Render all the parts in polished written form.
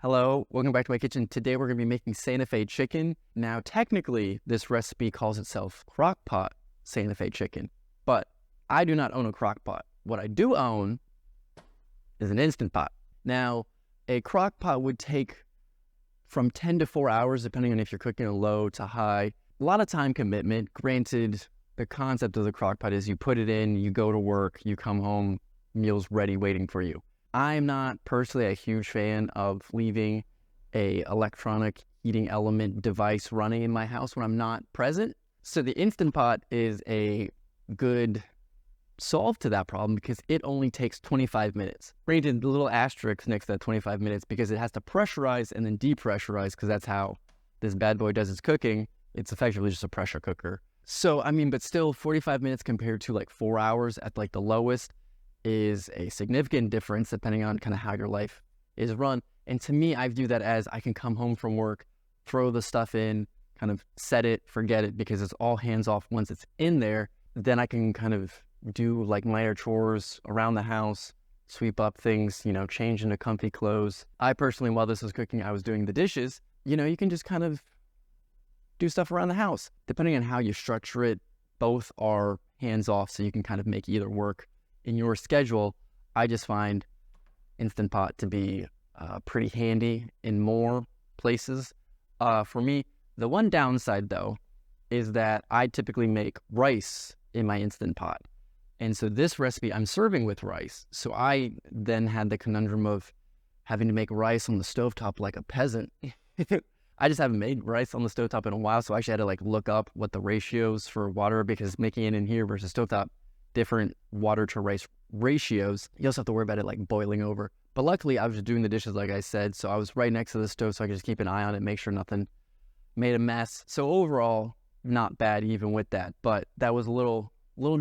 Hello, welcome back to my kitchen. Today we're going to be making Santa Fe chicken. Now, technically, this recipe calls itself crock pot Santa Fe chicken, but I do not own a crock pot. What I do own is an Instant Pot. Now, a crock pot would take from 10 to 4 hours, depending on if you're cooking a low to high. A lot of time commitment. Granted, the concept of the crock pot is you put it in, you go to work, you come home, meal's ready waiting for you. I'm not personally a huge fan of leaving a electronic heating element device running in my house when I'm not present. So the Instant Pot is a good solve to that problem because it only takes 25 minutes. Granted, the little asterisk next to that 25 minutes because it has to pressurize and then depressurize because that's how this bad boy does its cooking. It's effectively just a pressure cooker. So, but still 45 minutes compared to like 4 hours at like the lowest is a significant difference depending on kind of how your life is run. And to me, I view that as I can come home from work, throw the stuff in, kind of set it, forget it, because it's all hands off once it's in there. Then I can kind of do like minor chores around the house, sweep up things, change into comfy clothes. I personally, while this was cooking, I was doing the dishes. You can just kind of do stuff around the house. Depending on how you structure it, both are hands off, so you can kind of make either work in your schedule. I just find Instant Pot to be pretty handy in more places. For me, the one downside though is that I typically make rice in my Instant Pot. And so this recipe I'm serving with rice. So I then had the conundrum of having to make rice on the stovetop like a peasant. I just haven't made rice on the stovetop in a while, so I actually had to look up what the ratios for water, because making it in here versus stovetop, different water to rice ratios. You also have to worry about it boiling over. But luckily, I was just doing the dishes like I said, so I was right next to the stove, so I could just keep an eye on it, make sure nothing made a mess. So overall, not bad even with that. But that was a little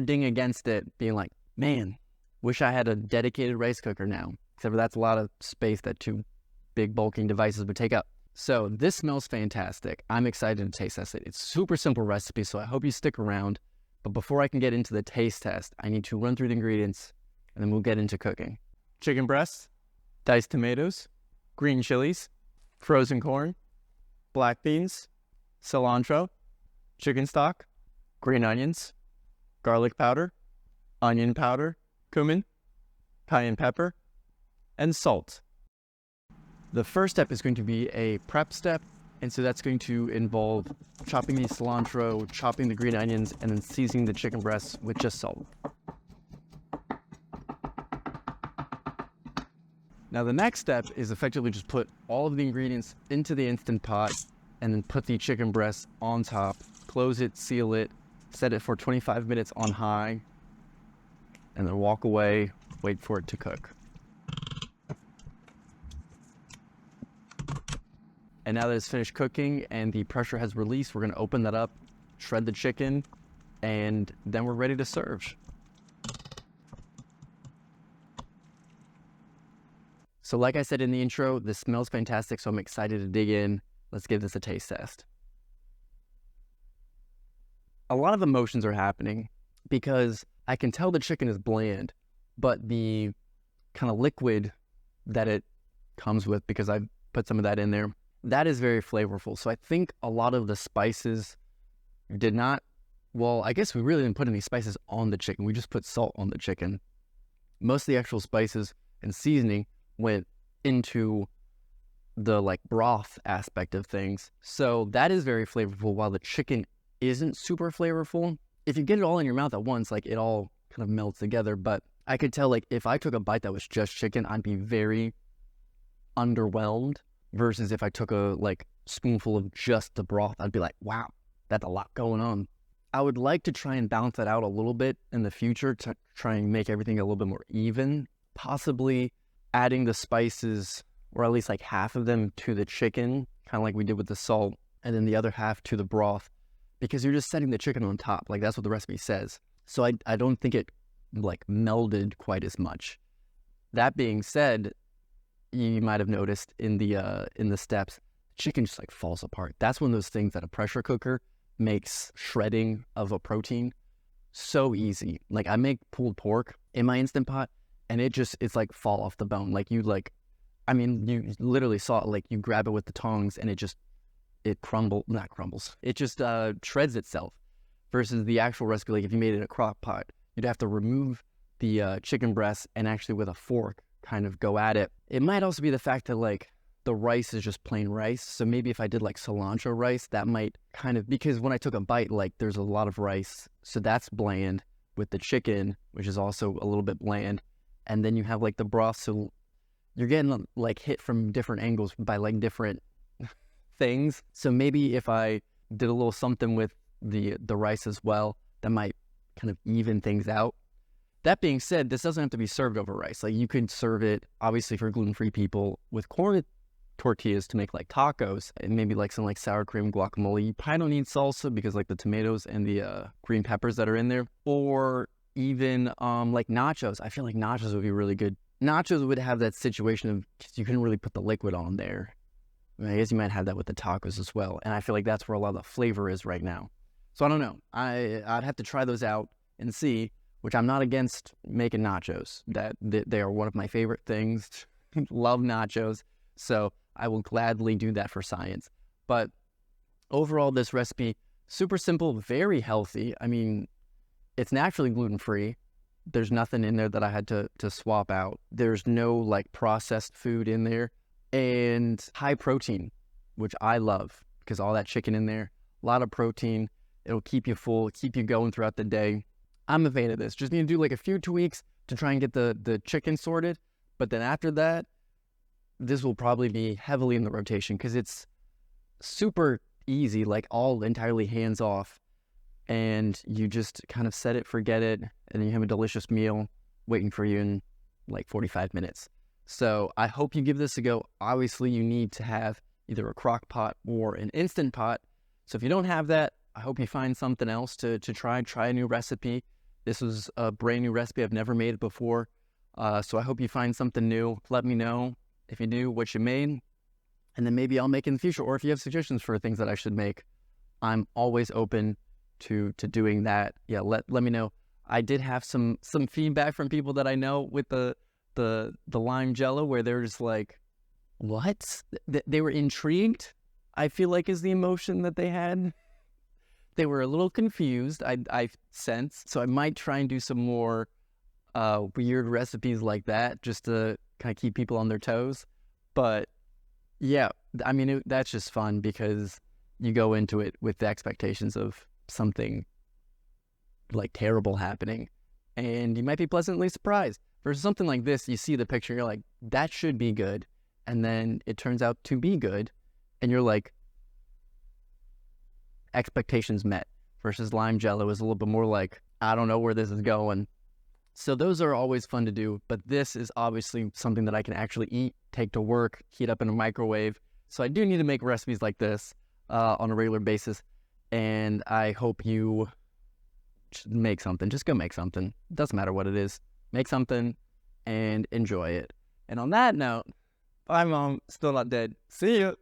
ding against it, being like, man, wish I had a dedicated rice cooker now. Except for that's a lot of space that two big bulking devices would take up. So this smells fantastic. I'm excited to taste test it. It's a super simple recipe, so I hope you stick around. But before I can get into the taste test, I need to run through the ingredients, and then we'll get into cooking. Chicken breasts, diced tomatoes, green chilies, frozen corn, black beans, cilantro, chicken stock, green onions, garlic powder, onion powder, cumin, cayenne pepper, and salt. The first step is going to be a prep step. And so that's going to involve chopping the cilantro, chopping the green onions, and then seasoning the chicken breasts with just salt. Now the next step is effectively just put all of the ingredients into the Instant Pot and then put the chicken breasts on top, close it, seal it, set it for 25 minutes on high, and then walk away, wait for it to cook. And now that it's finished cooking and the pressure has released, we're going to open that up, shred the chicken, and then we're ready to serve. So like I said in the intro, this smells fantastic, so I'm excited to dig in. Let's give this a taste test. A lot of emotions are happening because I can tell the chicken is bland, but the kind of liquid that it comes with, because I've put some of that in there, that is very flavorful. So I think a lot of the spices did not, well, I guess we really didn't put any spices on the chicken. We just put salt on the chicken. Most of the actual spices and seasoning went into the broth aspect of things. So that is very flavorful while the chicken isn't super flavorful. If you get it all in your mouth at once, it all kind of melts together. But I could tell if I took a bite that was just chicken, I'd be very underwhelmed. Versus if I took a spoonful of just the broth, I'd be like, wow, that's a lot going on. I would like to try and balance that out a little bit in the future to try and make everything a little bit more even. Possibly adding the spices, or at least half of them to the chicken, kind of like we did with the salt, and then the other half to the broth, because you're just setting the chicken on top. That's what the recipe says. So I don't think it melded quite as much. That being said, you might have noticed in the steps, chicken just falls apart. That's one of those things that a pressure cooker makes shredding of a protein so easy. I make pulled pork in my Instant Pot, and it's fall off the bone. I mean, you literally saw it, like you grab it with the tongs and it not crumbles. It just shreds itself. Versus the actual recipe, like if you made it in a crock pot, you'd have to remove the chicken breast and actually with a fork kind of go at it. It might also be the fact that like the rice is just plain rice. So maybe if I did like cilantro rice, that might kind of, because when I took a bite, like there's a lot of rice. So that's bland with the chicken, which is also a little bit bland. And then you have like the broth. So you're getting like hit from different angles by like different things. So maybe if I did a little something with the rice as well, that might kind of even things out. That being said, this doesn't have to be served over rice. Like you could serve it, obviously for gluten-free people, with corn tortillas to make like tacos and maybe like some like sour cream guacamole. You probably don't need salsa because like the tomatoes and the green peppers that are in there, or even like nachos. I feel like nachos would be really good. Nachos would have that situation of, cause you couldn't really put the liquid on there. I guess you might have that with the tacos as well. And I feel like that's where a lot of the flavor is right now. So I don't know. I'd have to try those out and see, which I'm not against making nachos. That they are one of my favorite things. Love nachos. So I will gladly do that for science. But overall, this recipe, super simple, very healthy. I mean, it's naturally gluten-free. There's nothing in there that I had to swap out. There's no like processed food in there. And high protein, which I love because all that chicken in there, a lot of protein. It'll keep you full, keep you going throughout the day. I'm a fan of this. Just need to do like a few tweaks to try and get the chicken sorted. But then after that, this will probably be heavily in the rotation because it's super easy, like all entirely hands off. And you just kind of set it, forget it, and then you have a delicious meal waiting for you in like 45 minutes. So I hope you give this a go. Obviously, you need to have either a crock pot or an Instant Pot. So if you don't have that, I hope you find something else to try a new recipe. This was a brand new recipe. I've never made it before. So I hope you find something new. Let me know if you do what you made, and then maybe I'll make it in the future. Or if you have suggestions for things that I should make, I'm always open to doing that. Yeah, let me know. I did have some feedback from people that I know with the lime jello where they're just like, what? They were intrigued, I feel like is the emotion that they had. They were a little confused, I sense. So I might try and do some more weird recipes like that just to kind of keep people on their toes. But yeah, I mean, that's just fun because you go into it with the expectations of something like terrible happening and you might be pleasantly surprised. Versus something like this, you see the picture, you're like, that should be good. And then it turns out to be good. And you're like, expectations met. Versus lime jello is a little bit more like, I don't know where this is going. So those are always fun to do. But this is obviously something that I can actually eat, take to work, heat up in a microwave. So I do need to make recipes like this on a regular basis. And I hope you make something. Just go make something. Doesn't matter what it is. Make something and enjoy it. And on that note, bye, Mom. Still not dead. See ya.